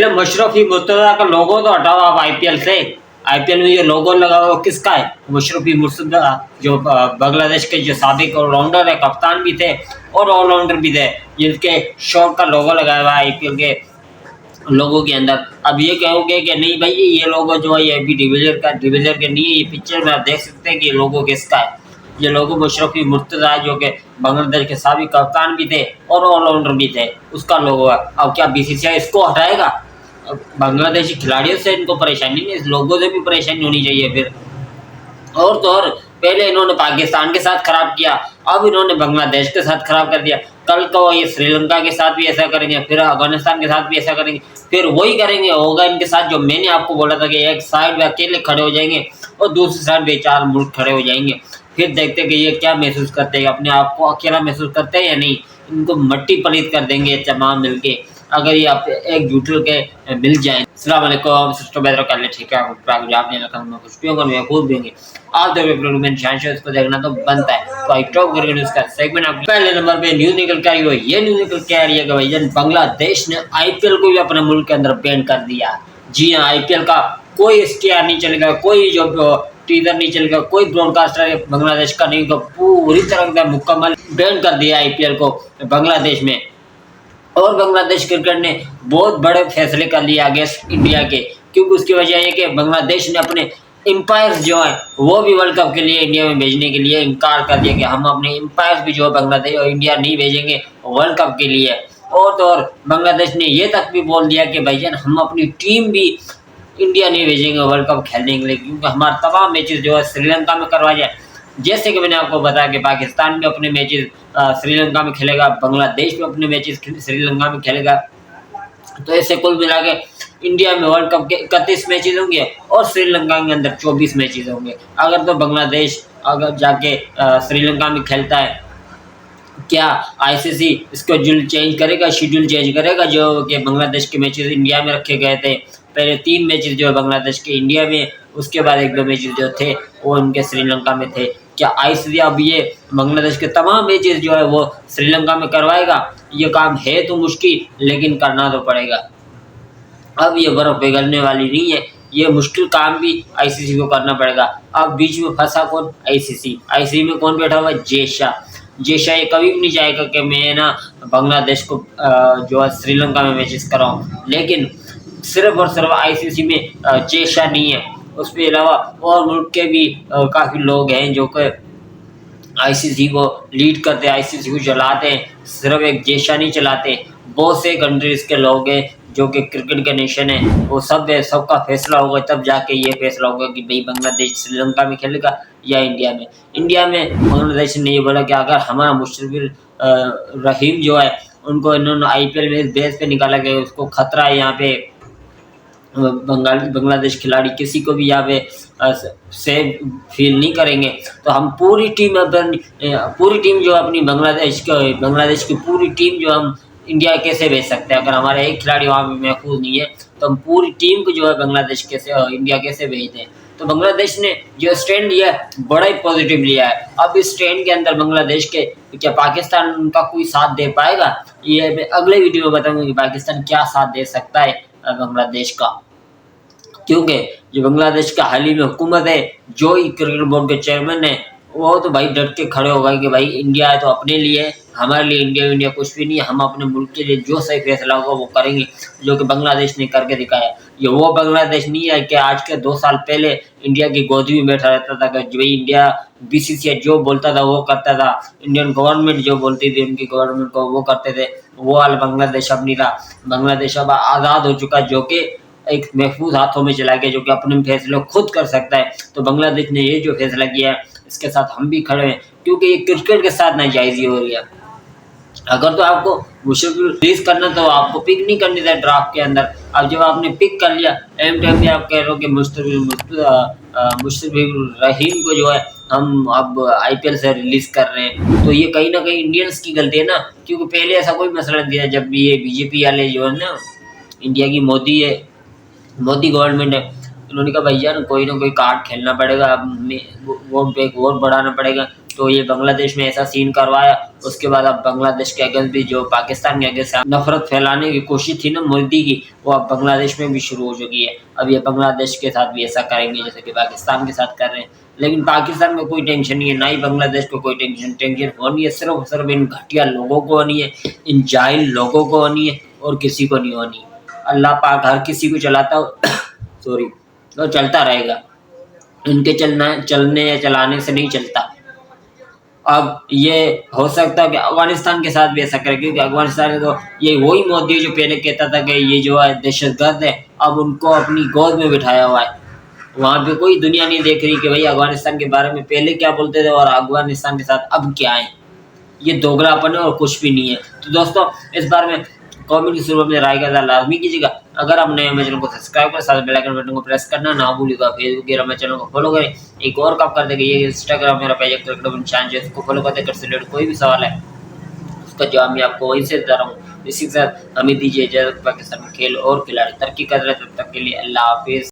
पहले मुशर्रफ मुर्तजा का लोगो तो हटाओ आप आईपीएल से। आईपीएल में ये लोगो लगा हुआ किसका है? मुशर्रफ मुर्तजा, जो बांग्लादेश के जो साबिक ऑलराउंडर है, कप्तान भी थे और ऑलराउंडर भी थे, जिनके शॉट का लोगो लगाया हुआ है आईपीएल के लोगों के अंदर। अब ये कहोगे कि नहीं भाई ये लोगो जो है ये अभी डिविलियर के नहीं है, ये पिक्चर में आप देख सकते हैं कि ये लोगो किसका है। ये लोगो मुशर्रफ मुर्तजा है, जो कि बांग्लादेश के साबिक कप्तान भी थे और ऑलराउंडर भी थे, उसका लोगो है। अब क्या बीसीसीआई इसको हटाएगा? बांग्लादेशी खिलाड़ियों से इनको परेशानी नहीं, इस लोगों से भी परेशानी होनी चाहिए फिर। और तो और पहले इन्होंने पाकिस्तान के साथ खराब किया, अब इन्होंने बांग्लादेश के साथ खराब कर दिया, कल को ये श्रीलंका के साथ भी ऐसा करेंगे, फिर अफगानिस्तान के साथ भी ऐसा करेंगे, फिर वही करेंगे होगा इनके साथ जो मैंने आपको बोला था कि एक साइड में अकेले खड़े हो जाएंगे और दूसरी साइड में 4 मुल्क खड़े हो जाएंगे। फिर देखते कि ये क्या महसूस करते हैं, अपने आप को अकेला महसूस करते हैं या नहीं। इनको मट्टी पलीत कर देंगे तमाम मिलके, अगर ये आप एकजुट होकर मिल जाए। अस्सलाम वालेकुम, सिस्टम बेहतर कर ले, ठीक है आपने लगा मैं कुछ भी होगा मैं खुद देंगे आप जब मैं शान इसको देखना तो बनता है। तो आई टॉप करके उसका सेगमेंट आप पहले नंबर पे न्यूज निकल के आई हो, ये न्यूज निकल के आ रही है कि भाईजान बांग्लादेश ने आईपीएल को भी अपने मुल्क के अंदर बैन कर दिया। जी हाँ, आईपीएल का कोई इश्तिहार नहीं चलेगा, कोई जो टीजर नहीं चलेगा, कोई ब्रॉडकास्टर बांग्लादेश का नहीं, तो पूरी तरह से मुकम्मल बैन कर दिया आईपीएल को बांग्लादेश में। और बांग्लादेश क्रिकेट ने बहुत बड़े फैसले कर लिए अगेंस्ट इंडिया के, क्योंकि उसकी वजह है कि बांग्लादेश ने अपने एम्पायर्स जो है वो भी वर्ल्ड कप के लिए इंडिया में भेजने के लिए इनकार कर दिया कि हम अपने एम्पायर्स भी जो है बांग्लादेश और इंडिया नहीं भेजेंगे वर्ल्ड कप के लिए। और तो और बांग्लादेश ने ये तक भी बोल दिया कि भाईजान हम अपनी टीम भी इंडिया नहीं भेजेंगे वर्ल्ड कप खेलने के लिए, क्योंकि हमारे तमाम मैचेस जो है श्रीलंका में करवाए जाए। जैसे कि मैंने आपको बताया कि पाकिस्तान में अपने मैचेस श्रीलंका में खेलेगा, बांग्लादेश में अपने मैचेस श्रीलंका में खेलेगा। तो ऐसे कुल मिला के इंडिया में वर्ल्ड कप के 31 मैचेस होंगे और श्रीलंका के अंदर 24 मैचेस होंगे। अगर तो बांग्लादेश अगर जाके श्रीलंका में खेलता है, क्या आईसीसी इसको शेड्यूल चेंज करेगा जो कि बांग्लादेश के मैचेस इंडिया में रखे गए थे। पहले 3 मैचेस जो है बांग्लादेश के इंडिया में, उसके बाद 1-2 मैचेस जो थे वो उनके श्रीलंका में थे। क्या आईसीसी अब ये बांग्लादेश के तमाम मैचेस जो है वो श्रीलंका में करवाएगा? ये काम है तो मुश्किल, लेकिन करना तो पड़ेगा। अब ये बर्फ पिघलने वाली नहीं है, ये मुश्किल काम भी आईसीसी को करना पड़ेगा। अब बीच में फंसा कौन? आईसीसी। आईसीसी में कौन बैठा हुआ है? जय शाह। ये कभी भी नहीं चाहेगा कि मैं ना बांग्लादेश को जो है श्रीलंका में मैचेस कराऊं, लेकिन सिर्फ और सिर्फ आईसीसी में जय शाह नहीं है, उसके अलावा और मुल्क के भी काफ़ी लोग हैं जो कि आईसीसी को लीड करते हैं, आईसीसी को चलाते हैं। सिर्फ एक जय शाह नहीं चलाते, बहुत से कंट्रीज के लोग हैं जो कि क्रिकेट के नेशन है, वो सब है, सबका फैसला होगा तब जाके ये फैसला होगा कि भाई बांग्लादेश श्रीलंका में खेलेगा या इंडिया में। इंडिया में बांग्लादेश ने ये बोला कि अगर हमारा मुशर्रफ रहीम जो है उनको इन्होंने आईपीएल में इस बेस पे निकाला गया, उसको खतरा है यहाँ पे, बांग्लादेश खिलाड़ी किसी को भी यहाँ पे सेफ फील नहीं करेंगे, तो हम पूरी टीम जो अपनी बांग्लादेश की पूरी टीम जो हम इंडिया कैसे भेज सकते हैं? अगर हमारा एक खिलाड़ी वहाँ पे महफूज नहीं है तो हम पूरी टीम को जो है बांग्लादेश इंडिया कैसे भेज दें? तो बांग्लादेश ने जो स्टैंड लिया है बड़ा ही पॉजिटिव लिया है। अब इस स्टैंड के अंदर बांग्लादेश के क्या पाकिस्तान उनका कोई साथ दे पाएगा? ये मैं अगले वीडियो में बताऊंगा कि पाकिस्तान क्या साथ दे सकता है बांग्लादेश का, क्योंकि जो बांग्लादेश का हाल ही में हुकूमत है, जो ही क्रिकेट बोर्ड के चेयरमैन है, वो तो भाई डट के खड़े हो गए कि भाई इंडिया है तो अपने लिए, हमारे लिए इंडिया कुछ भी नहीं है, हम अपने मुल्क के लिए जो सही फैसला होगा वो करेंगे, जो कि बांग्लादेश ने करके दिखाया। ये वो बांग्लादेश नहीं है कि आज के 2 साल पहले इंडिया की गोदी में बैठा रहता था कि जो इंडिया बीसीसीआई जो बोलता था वो करता था, इंडियन गवर्नमेंट जो बोलती थी उनकी गवर्नमेंट को वो करते थे। वो वाला बांग्लादेश अब नहीं रहा। बांग्लादेश अब आज़ाद हो चुका, जो कि एक महफूज हाथों में चला गया, जो कि अपने फैसले खुद कर सकता है। तो बांग्लादेश ने ये जो फैसला किया है इसके साथ हम भी खड़े हैं, क्योंकि ये क्रिकेट के साथ नाजायज़ी हो रही है। अगर तो आपको मुशर्रफ रिलीज करना तो आपको पिक नहीं करनी था ड्राफ्ट के अंदर। अब जब आपने पिक कर लिया एम टाइम पे आप कह रहे हो कि मुशर्रफ रहीम को जो है हम अब आईपीएल से रिलीज कर रहे हैं, तो ये कहीं ना कहीं इंडियंस की गलती है ना, क्योंकि पहले ऐसा कोई मसला नहीं था। जब भी ये बीजेपी वाले जो है ना, इंडिया की मोदी गवर्नमेंट है, उन्होंने कहा भैया कोई ना कोई कार्ड खेलना पड़ेगा, वोट बढ़ाना पड़ेगा, तो ये बांग्लादेश में ऐसा सीन करवाया। उसके बाद अब बांग्लादेश के अगेंस्ट भी जो पाकिस्तान के अगेंस्ट नफरत फैलाने की कोशिश थी ना मोदी की, वो अब बांग्लादेश में भी शुरू हो चुकी है। अब ये बांग्लादेश के साथ भी ऐसा करेंगे जैसे कि पाकिस्तान के साथ कर रहे हैं। लेकिन पाकिस्तान को कोई टेंशन नहीं है, ना ही बांग्लादेश को कोई टेंशन होनी है। सिर्फ सिर्फ इन घटिया लोगों को होनी है, इन जाहिल लोगों को होनी है, और किसी को नहीं होनी। अल्लाह पाक हर किसी को चलाता हो सॉरी, तो चलता रहेगा। इनके चलने या चलाने से नहीं चलता। अब ये हो सकता है कि अफगानिस्तान के साथ भी ऐसा करे, क्योंकि अफगानिस्तान में तो ये वही मोदी जो पहले कहता था कि ये जो है दहशतगर्द है, अब उनको अपनी गोद में बिठाया हुआ है। वहाँ पे कोई दुनिया नहीं देख रही कि भाई अफगानिस्तान के बारे में पहले क्या बोलते थे और अफगानिस्तान के साथ अब क्या है। ये दोगलापन है और कुछ भी नहीं है। तो दोस्तों, इस बारे में कमेंट की शुरू में राय का लाजमी कीजिएगा। अगर आप नए चैनल को सब्सक्राइब करें, साथ बेल आइकन बटन को प्रेस करना ना भूलिएगा। फेसबुक मेरे चैनल को फॉलो करें। एक और काम कर देंगे, ये इंस्टाग्राम मेरा पेज है, इसको फॉलो कर देकर से रिलेटेड कोई भी सवाल है उसका जवाब मैं आपको वहीं से दे रहा हूँ। इसी के साथ हमें दीजिए इजाजत। पाकिस्तान में खेल और खिलाड़ी तरक्की कर रहे, तब तक के लिए अल्लाह हाफिज।